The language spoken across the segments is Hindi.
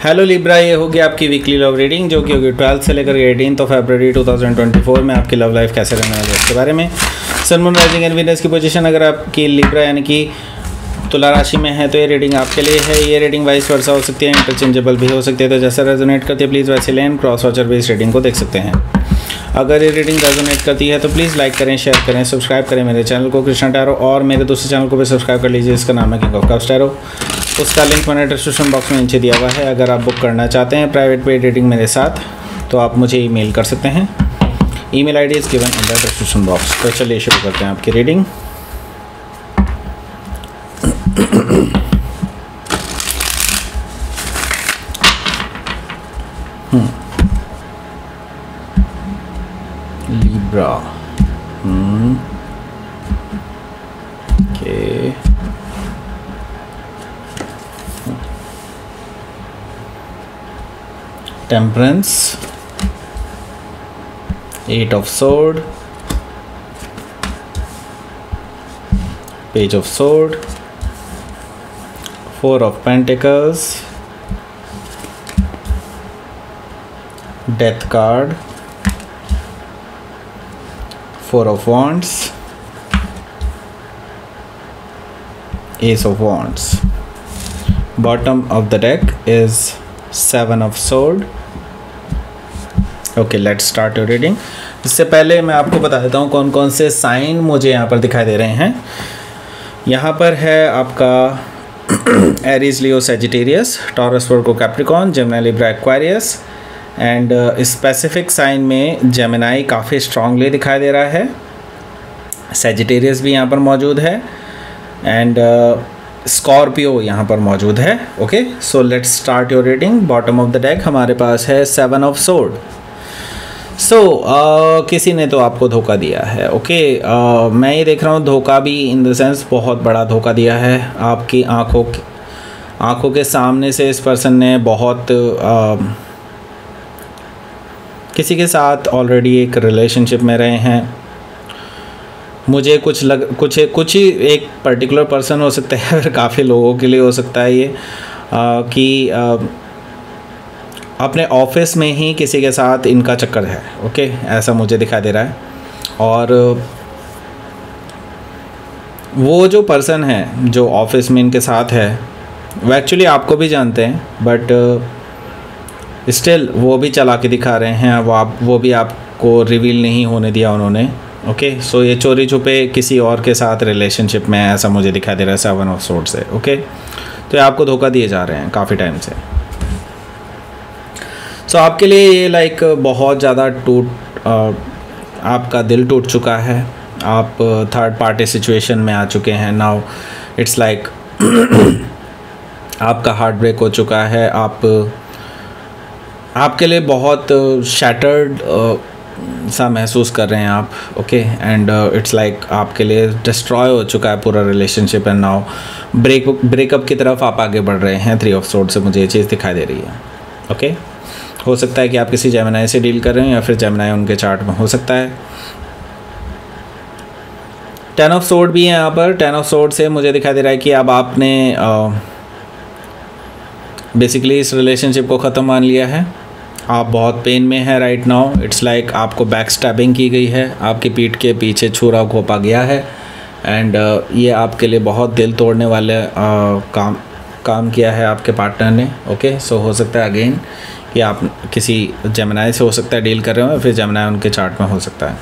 हेलो लिब्रा, ये होगी आपकी वीकली लव रीडिंग जो कि होगी 12 से लेकर 18 फरवरी 2024 में आपकी लव लाइफ कैसे रहने वाली है इसके बारे में। Sun moon rising and Venus की पोजीशन अगर आपकी लिब्रा यानी कि तुला राशि में है तो ये रीडिंग आपके लिए है। ये रीडिंग वाइस वर्सा हो सकती है, इंटरचेंजेबल भी हो सकती है, तो जैसा रेजोनेट करती है प्लीज़ वैसे लें। क्रॉस वॉचर भी इस रीडिंग को देख सकते हैं। अगर ये रीडिंग रेजोनेट करती है तो प्लीज़ लाइक करें, शेयर करें, सब्सक्राइब करें मेरे चैनल को कृष्णा टैरो, और मेरे दूसरे चैनल को भी सब्सक्राइब कर लीजिए, इसका नाम है किंग ऑफ कप्स टैरो। उसका लिंक मैंने डिस्क्रिप्शन बॉक्स में नीचे दिया हुआ है। अगर आप बुक करना चाहते हैं प्राइवेट पेड रीडिंग मेरे साथ तो आप मुझे ईमेल कर सकते हैं। Email ID is given in the description box. तो चलिए शुरू करते हैं आपकी reading. Libra, okay, temperance, 8 of sword, page of sword, 4 of pentacles, death card, 4 of wands, ace of wands. Bottom of the deck is 7 of sword. Okay, let's start your reading. इससे पहले मैं आपको बता देता हूँ कौन कौन से साइन मुझे यहाँ पर दिखाई दे रहे हैं। यहाँ पर है आपका Aries, Leo, Sagittarius, Taurus, Virgo, Capricorn, Gemini, Libra, Aquarius and specific sign में जेमिनी काफ़ी स्ट्रांगली दिखाई दे रहा है। सैजिटेरियस भी यहाँ पर मौजूद है एंड स्कॉर्पियो यहाँ पर मौजूद है। Okay, so let's start your reading. Bottom of the deck हमारे पास है 7 of sword। किसी ने तो आपको धोखा दिया है। ओके, मैं ये देख रहा हूँ धोखा भी इन द सेंस बहुत बड़ा धोखा दिया है। आपकी आँखों के सामने से इस पर्सन ने बहुत किसी के साथ ऑलरेडी एक रिलेशनशिप में रहे हैं। मुझे कुछ ही एक पर्टिकुलर पर्सन हो सकता है, फिर काफ़ी लोगों के लिए हो सकता है ये कि अपने ऑफिस में ही किसी के साथ इनका चक्कर है। ओके, ऐसा मुझे दिखाई दे रहा है। और वो जो पर्सन है जो ऑफिस में इनके साथ है वो एक्चुअली आपको भी जानते हैं, बट स्टिल वो भी चला के दिखा रहे हैं। वो भी आपको रिवील नहीं होने दिया उन्होंने। ओके, सो ये चोरी छुपे किसी और के साथ रिलेशनशिप में, ऐसा मुझे दिखाई दे रहा है 7 of sword से। ओके, तो ये आपको धोखा दिए जा रहे हैं काफ़ी टाइम से। सो आपके लिए ये लाइक बहुत ज़्यादा आपका दिल टूट चुका है। आप थर्ड पार्टी सिचुएशन में आ चुके हैं। नाउ इट्स लाइक आपका हार्ट ब्रेक हो चुका है। आपके लिए बहुत शैटर्ड सा महसूस कर रहे हैं आप। ओके, एंड इट्स लाइक आपके लिए डिस्ट्रॉय हो चुका है पूरा रिलेशनशिप एंड नाउ ब्रेकअप की तरफ आप आगे बढ़ रहे हैं। 3 of sword से मुझे ये चीज़ दिखाई दे रही है। ओके, हो सकता है कि आप किसी जेमिनी से डील कर रहे हैं या फिर जेमिनी उनके चार्ट में हो सकता है। 10 of sword भी है यहाँ पर। 10 of sword से मुझे दिखाई दे रहा है कि अब आपने बेसिकली इस रिलेशनशिप को ख़त्म मान लिया है। आप बहुत पेन में हैं राइट नाउ। इट्स लाइक आपको बैक स्टैबिंग की गई है, आपकी पीठ के पीछे छुरा घोंपा गया है एंड ये आपके लिए बहुत दिल तोड़ने वाले काम किया है आपके पार्टनर ने। ओके, सो हो सकता है अगेन कि आप किसी जेमिनी से हो सकता है डील कर रहे हो, फिर जेमिनी उनके चार्ट में हो सकता है।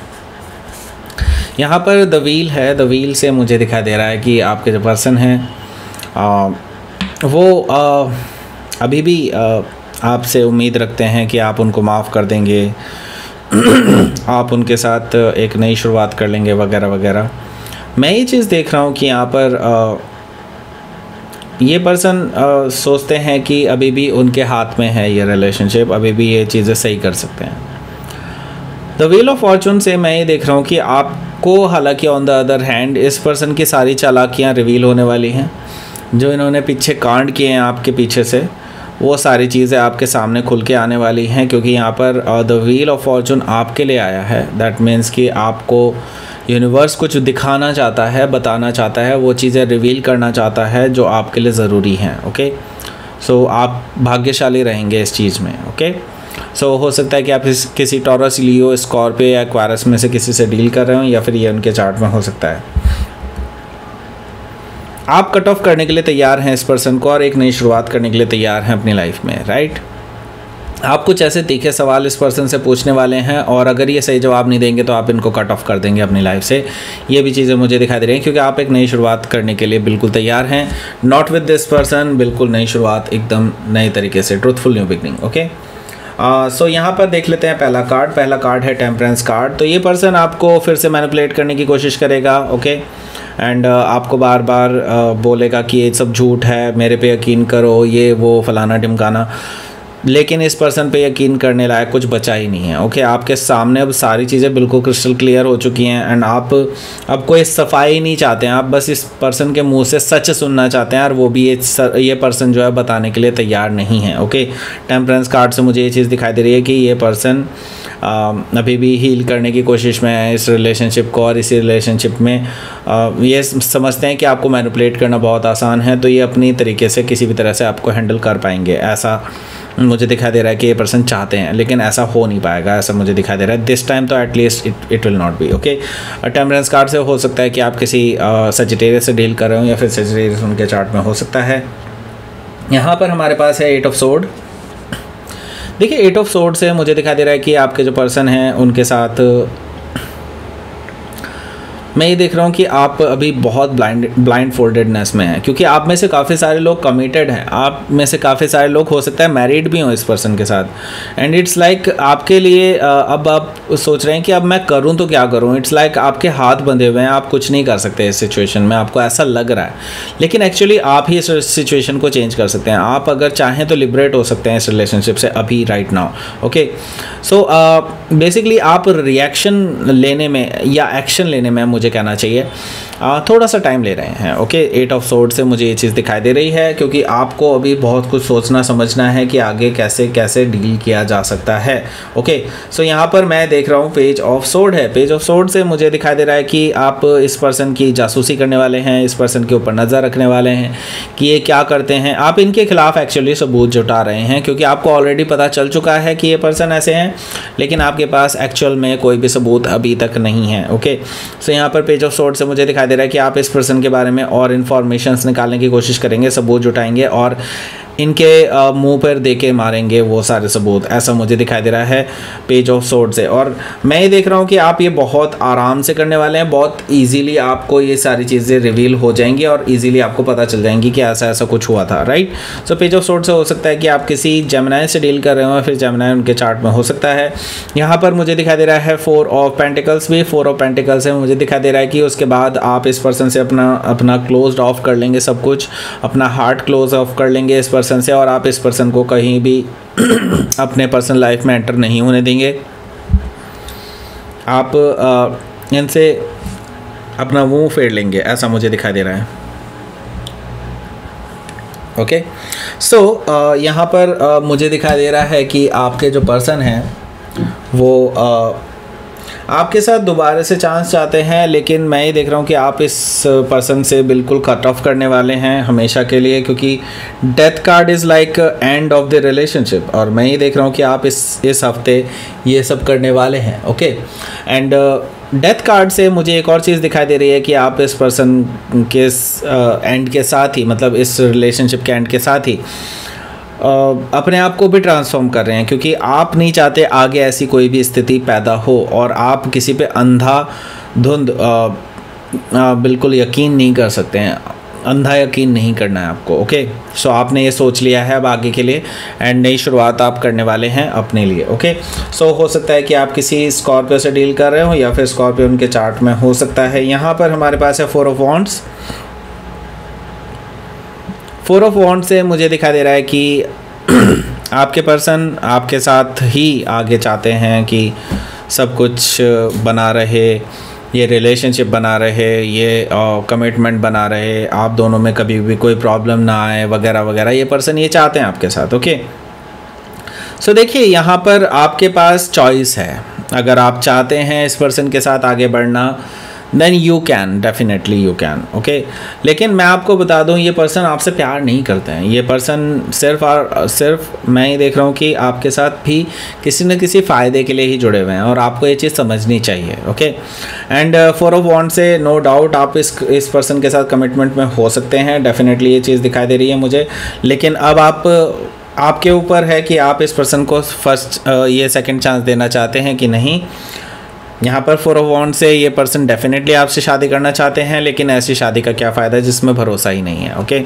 यहाँ पर द व्हील है। द व्हील से मुझे दिखाई दे रहा है कि आपके जो पर्सन हैं वो अभी भी आपसे उम्मीद रखते हैं कि आप उनको माफ़ कर देंगे, आप उनके साथ एक नई शुरुआत कर लेंगे वगैरह वगैरह। मैं ये चीज़ देख रहा हूँ कि यहाँ पर ये पर्सन सोचते हैं कि अभी भी उनके हाथ में है ये रिलेशनशिप, अभी भी ये चीज़ें सही कर सकते हैं। द व्हील ऑफ फॉर्चून से मैं ये देख रहा हूँ कि आपको, हालांकि ऑन द अदर हैंड इस पर्सन की सारी चालाकियाँ रिवील होने वाली हैं। जो इन्होंने पीछे कांड किए हैं आपके पीछे से, वो सारी चीज़ें आपके सामने खुल के आने वाली हैं, क्योंकि यहाँ पर द व्हील ऑफ फॉर्चून आपके लिए आया है। दैट मीन्स कि आपको यूनिवर्स कुछ दिखाना चाहता है, बताना चाहता है, वो चीज़ें रिवील करना चाहता है जो आपके लिए ज़रूरी हैं। ओके, सो आप भाग्यशाली रहेंगे इस चीज़ में। ओके, सो हो सकता है कि आप किसी टॉरस, लियो, स्कॉर्पियो या एक्वायरस में से किसी से डील कर रहे हो, या फिर ये उनके चार्ट में हो सकता है। आप कट ऑफ करने के लिए तैयार हैं इस पर्सन को और एक नई शुरुआत करने के लिए तैयार हैं अपनी लाइफ में, राइट। आप कुछ ऐसे तीखे सवाल इस पर्सन से पूछने वाले हैं और अगर ये सही जवाब नहीं देंगे तो आप इनको कट ऑफ कर देंगे अपनी लाइफ से। ये भी चीज़ें मुझे दिखाई दे रही हैं क्योंकि आप एक नई शुरुआत करने के लिए बिल्कुल तैयार हैं। नॉट विद दिस पर्सन, बिल्कुल नई शुरुआत, एकदम नए तरीके से, ट्रूथफुल न्यू बिगनिंग। ओके, सो यहाँ पर देख लेते हैं पहला कार्ड। पहला कार्ड है टेम्परेंस कार्ड। तो ये पर्सन आपको फिर से मैनिपुलेट करने की कोशिश करेगा। ओके, एंड आपको बार बार बोलेगा कि ये सब झूठ है, मेरे पे यकीन करो, ये वो फलाना ढिमकाना, लेकिन इस पर्सन पे यकीन करने लायक कुछ बचा ही नहीं है। ओके, आपके सामने अब सारी चीज़ें बिल्कुल क्रिस्टल क्लियर हो चुकी हैं एंड आप अब कोई सफाई नहीं चाहते हैं, आप बस इस पर्सन के मुंह से सच सुनना चाहते हैं और वो भी ये पर्सन जो है बताने के लिए तैयार नहीं है। ओके, टेम्परेंस कार्ड से मुझे ये चीज़ दिखाई दे रही है कि ये पर्सन अभी भी हील करने की कोशिश में है इस रिलेशनशिप को, और इसी रिलेशनशिप में ये समझते हैं कि आपको मैनिपुलेट करना बहुत आसान है, तो ये अपनी तरीके से किसी भी तरह से आपको हैंडल कर पाएंगे, ऐसा मुझे दिखाई दे रहा है कि ये पर्सन चाहते हैं, लेकिन ऐसा हो नहीं पाएगा, ऐसा मुझे दिखाई दे रहा है दिस टाइम। तो at least it will not be. Okay, temperance card से हो सकता है कि आप किसी सजिटेरियस से डील कर रहे हो या फिर सजिटेरियस उनके चार्ट में हो सकता है। यहाँ पर हमारे पास है 8 ऑफ सोर्ड। देखिए 8 ऑफ सोर्ड से मुझे दिखाई दे रहा है कि आपके जो पर्सन हैं उनके साथ मैं ये देख रहा हूँ कि आप अभी बहुत ब्लाइंड फोल्डेडनेस में हैं, क्योंकि आप में से काफ़ी सारे लोग कमिटेड हैं, आप में से काफ़ी सारे लोग हो सकता है मैरिड भी हों इस पर्सन के साथ। एंड इट्स लाइक आपके लिए अब आप सोच रहे हैं कि अब मैं करूँ तो क्या करूँ। इट्स लाइक आपके हाथ बंधे हुए हैं, आप कुछ नहीं कर सकते इस सिचुएशन में, आपको ऐसा लग रहा है, लेकिन एक्चुअली आप ही इस सिचुएशन को चेंज कर सकते हैं। आप अगर चाहें तो लिबरेट हो सकते हैं इस रिलेशनशिप से अभी, right now. Okay, so basically आप रिएक्शन लेने में या एक्शन लेने में मुझे कहना चाहिए थोड़ा सा टाइम ले रहे हैं। ओके, 8 ऑफ सोर्ड से मुझे ये चीज़ दिखाई दे रही है क्योंकि आपको अभी बहुत कुछ सोचना समझना है कि आगे कैसे कैसे डील किया जा सकता है। ओके, सो यहाँ पर मैं देख रहा हूँ पेज ऑफ सोर्ड है। पेज ऑफ सोर्ड से मुझे दिखाई दे रहा है कि आप इस पर्सन की जासूसी करने वाले हैं, इस पर्सन के ऊपर नज़र रखने वाले हैं कि ये क्या करते हैं। आप इनके खिलाफ एक्चुअली सबूत जुटा रहे हैं क्योंकि आपको ऑलरेडी पता चल चुका है कि ये पर्सन ऐसे हैं, लेकिन आपके पास एक्चुअल में कोई भी सबूत अभी तक नहीं है। ओके, सो यहाँ पर पेज ऑफ सोर्ड से मुझे दिखाई दे रहा है कि आप इस पर्सन के बारे में और इन्फॉर्मेशंस निकालने की कोशिश करेंगे, सबूत जुटाएंगे और इनके मुंह पर देके मारेंगे वो सारे सबूत, ऐसा मुझे दिखाई दे रहा है पेज ऑफ सोर्ड से। और मैं ये देख रहा हूँ कि आप ये बहुत आराम से करने वाले हैं, बहुत इजीली आपको ये सारी चीज़ें रिवील हो जाएंगी और इजीली आपको पता चल जाएंगी कि ऐसा ऐसा कुछ हुआ था, right. So page of sword से हो सकता है कि आप किसी जेमिनाई से डील कर रहे हो, फिर जेमिनाई उनके चार्ट में हो सकता है। यहाँ पर मुझे दिखाई दे रहा है 4 ऑफ पेंटिकल्स भी। 4 ऑफ पेंटिकल्स है, मुझे दिखाई दे रहा है कि उसके बाद आप इस पर्सन से अपना क्लोज ऑफ कर लेंगे, सब कुछ अपना हार्ट क्लोज ऑफ कर लेंगे इस पर्सन से, और आप इस पर्सन को कहीं भी अपने पर्सनल लाइफ में एंटर नहीं होने देंगे। आप इनसे अपना मुंह फेर लेंगे, ऐसा मुझे दिखाई दे रहा है। ओके, सो यहाँ पर मुझे दिखाई दे रहा है कि आपके जो पर्सन हैं वो आपके साथ दोबारा से चांस चाहते हैं, लेकिन मैं ये देख रहा हूँ कि आप इस पर्सन से बिल्कुल कट ऑफ करने वाले हैं हमेशा के लिए, क्योंकि death card is like end of the relationship, और मैं ये देख रहा हूँ कि आप इस हफ्ते ये सब करने वाले हैं। ओके, एंड डेथ कार्ड से मुझे एक और चीज़ दिखाई दे रही है कि आप इस पर्सन के एंड के साथ ही, मतलब इस रिलेशनशिप के एंड के साथ ही अपने आप को भी ट्रांसफॉर्म कर रहे हैं, क्योंकि आप नहीं चाहते आगे ऐसी कोई भी स्थिति पैदा हो और आप किसी पे अंधाधुंध बिल्कुल यकीन नहीं कर सकते हैं, अंधा यकीन नहीं करना है आपको। ओके, सो आपने ये सोच लिया है अब आगे के लिए, एंड नई शुरुआत आप करने वाले हैं अपने लिए। ओके, सो हो सकता है कि आप किसी स्कॉर्पियो से डील कर रहे हो या फिर स्कॉर्पियो उनके चार्ट में हो सकता है। यहाँ पर हमारे पास है 4 ऑफ वॉन्ड्स। 4 ऑफ वॉन्ड से मुझे दिखाई दे रहा है कि आपके पर्सन आपके साथ ही आगे चाहते हैं कि सब कुछ बना रहे, ये रिलेशनशिप बना रहे, ये कमिटमेंट बना रहे, आप दोनों में कभी भी कोई प्रॉब्लम ना आए वगैरह वगैरह, ये पर्सन ये चाहते हैं आपके साथ। ओके, सो देखिए यहाँ पर आपके पास चॉइस है। अगर आप चाहते हैं इस पर्सन के साथ आगे बढ़ना then you can, definitely you can, okay. लेकिन मैं आपको बता दूं, ये पर्सन आपसे प्यार नहीं करते हैं। ये पर्सन सिर्फ और सिर्फ मैं ये देख रहा हूँ कि आपके साथ भी किसी न किसी फ़ायदे के लिए ही जुड़े हुए हैं, और आपको ये चीज़ समझनी चाहिए, ओके। एंड 4 ऑफ वॉन्ड से नो डाउट आप इस पर्सन के साथ कमिटमेंट में हो सकते हैं, डेफिनेटली ये चीज़ दिखाई दे रही है मुझे। लेकिन अब आपके ऊपर है कि आप इस पर्सन को फर्स्ट ये सेकंड चांस देना चाहते हैं कि नहीं। यहाँ पर 4 ऑफ वॉन्ड से ये पर्सन डेफिनेटली आपसे शादी करना चाहते हैं, लेकिन ऐसी शादी का क्या फ़ायदा जिसमें भरोसा ही नहीं है, ओके।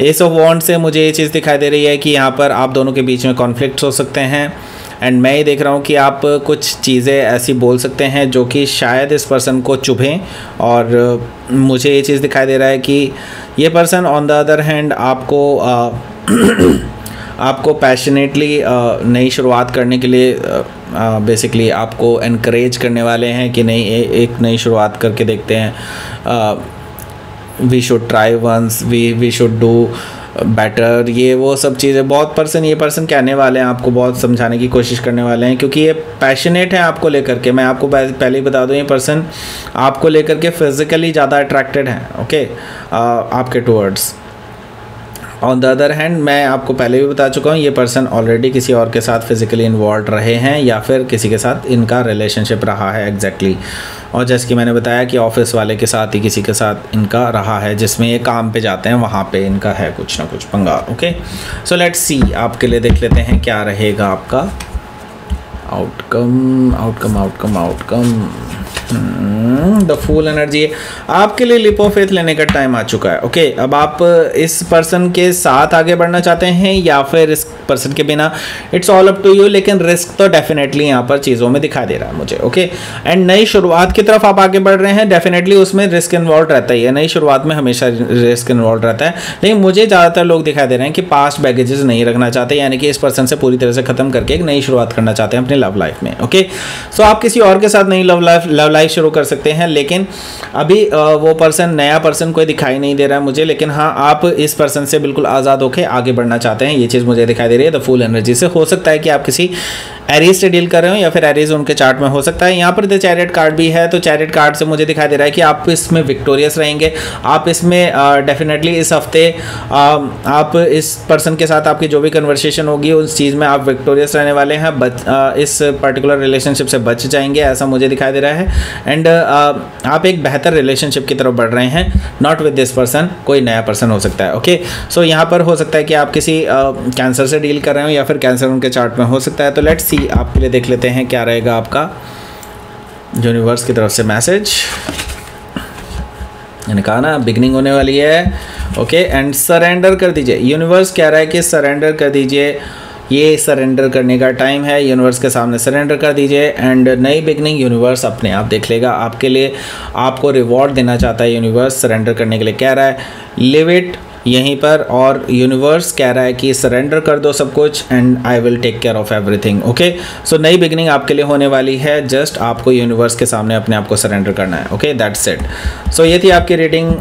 एस ऑफ वॉन्ड से मुझे ये चीज़ दिखाई दे रही है कि यहाँ पर आप दोनों के बीच में कॉन्फ्लिक्ट्स हो सकते हैं, एंड मैं ये देख रहा हूँ कि आप कुछ चीज़ें ऐसी बोल सकते हैं जो कि शायद इस पर्सन को चुभें, और मुझे ये चीज़ दिखाई दे रहा है कि ये person on the other hand आपको पैशनेटली नई शुरुआत करने के लिए बेसिकली आपको एनकरेज करने वाले हैं कि नहीं, एक नई शुरुआत करके देखते हैं, we should try once, we should do better, ये वो सब चीज़ें बहुत ये पर्सन कहने वाले हैं, आपको बहुत समझाने की कोशिश करने वाले हैं, क्योंकि ये पैशनेट है आपको लेकर के। मैं आपको पहले ही बता दूं, ये पर्सन आपको लेकर के फिज़िकली ज़्यादा अट्रैक्टेड है, ओके, आपके towards. On the other hand मैं आपको पहले भी बता चुका हूँ, ये पर्सन ऑलरेडी किसी और के साथ फिज़िकली इन्वॉल्व रहे हैं, या फिर किसी के साथ इनका रिलेशनशिप रहा है एग्जैक्टली। और जैसे कि मैंने बताया कि ऑफिस वाले के साथ ही किसी के साथ इनका रहा है, जिसमें ये काम पे जाते हैं, वहाँ पे इनका है कुछ ना कुछ पंगा, ओके। सो लेट्स सी, आपके लिए देख लेते हैं क्या रहेगा आपका आउटकम। द फूल एनर्जी आपके लिए लिप ऑफ फेथ लेने का टाइम आ चुका है, ओके। अब आप इस पर्सन के साथ आगे बढ़ना चाहते हैं या फिर इस पर्सन के बिना, it's all up to you, लेकिन रिस्क तो डेफिनेटली यहाँ पर चीज़ों में दिखाई दे रहा है मुझे, ओके। एंड नई शुरुआत की तरफ आप आगे बढ़ रहे हैं, डेफिनेटली उसमें रिस्क इन्वॉल्व रहता ही है, नई शुरुआत में हमेशा रिस्क इन्वॉल्व रहता है। लेकिन मुझे ज़्यादातर लोग दिखाई दे रहे हैं कि पास्ट बैगेजेस नहीं रखना चाहते, यानी कि इस पर्सन से पूरी तरह से ख़त्म करके एक नई शुरुआत करना चाहते हैं अपनी लव लाइफ में, ओके। सो आप किसी और के साथ नई लव लाइफ शुरू कर सकते हैं, लेकिन अभी वो पर्सन, नया पर्सन कोई दिखाई नहीं दे रहा है मुझे। लेकिन हाँ, आप इस पर्सन से बिल्कुल आज़ाद होकर आगे बढ़ना चाहते हैं, ये चीज़ मुझे दिखाई दे रही है द फूल एनर्जी से। हो सकता है कि आप किसी एरीज से डील कर रहे हो, या फिर एरीज उनके चार्ट में हो सकता है। यहाँ पर द चैरियट कार्ड भी है, तो चैरियट कार्ड से मुझे दिखाई दे रहा है कि आप इसमें विक्टोरियस रहेंगे। आप इसमें डेफिनेटली इस हफ्ते आप इस पर्सन के साथ आपकी जो भी कन्वर्सेशन होगी उस चीज़ में आप विक्टोरियस रहने वाले हैं, इस पर्टिकुलर रिलेशनशिप से बच जाएंगे, ऐसा मुझे दिखाई दे रहा है। एंड आप एक बेहतर रिलेशनशिप की तरफ बढ़ रहे हैं, नॉट विद दिस पर्सन, कोई नया पर्सन हो सकता है, ओके। सो यहाँ पर हो सकता है कि आप किसी कैंसर से डील कर रहे हो, या फिर कैंसर उनके चार्ट में हो सकता है। तो लेट्स सी, आपके लिए देख लेते हैं क्या रहेगा आपका यूनिवर्स की तरफ से मैसेज। मैंने कहा ना बिगनिंग होने वाली है, ओके। एंड सरेंडर कर दीजिए, यूनिवर्स कह रहा है कि सरेंडर कर दीजिए, ये सरेंडर करने का टाइम है, यूनिवर्स के सामने सरेंडर कर दीजिए। एंड नई बिगनिंग यूनिवर्स अपने आप देख लेगा आपके लिए, आपको रिवॉर्ड देना चाहता है यूनिवर्स, सरेंडर करने के लिए कह रहा है, लिव इट यहीं पर। और यूनिवर्स कह रहा है कि सरेंडर कर दो सब कुछ, and I will take care of everything, okay. So नई बिगनिंग आपके लिए होने वाली है, जस्ट आपको यूनिवर्स के सामने अपने आप को सरेंडर करना है, ओके, दैट्स इट। सो ये थी आपकी रीडिंग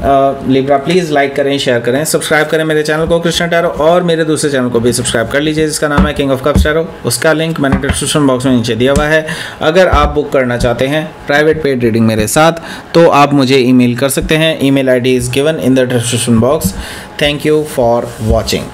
लिब्रा। प्लीज़ लाइक करें, शेयर करें, सब्सक्राइब करें मेरे चैनल को कृष्णा टैरो, और मेरे दूसरे चैनल को भी सब्सक्राइब कर लीजिए जिसका नाम है किंग ऑफ कप्स टैरो। उसका लिंक मैंने डिस्क्रिप्शन बॉक्स में नीचे दिया हुआ है। अगर आप बुक करना चाहते हैं प्राइवेट पेड रीडिंग मेरे साथ, तो आप मुझे ईमेल कर सकते हैं, email ID is given in the description box. Thank you for watching.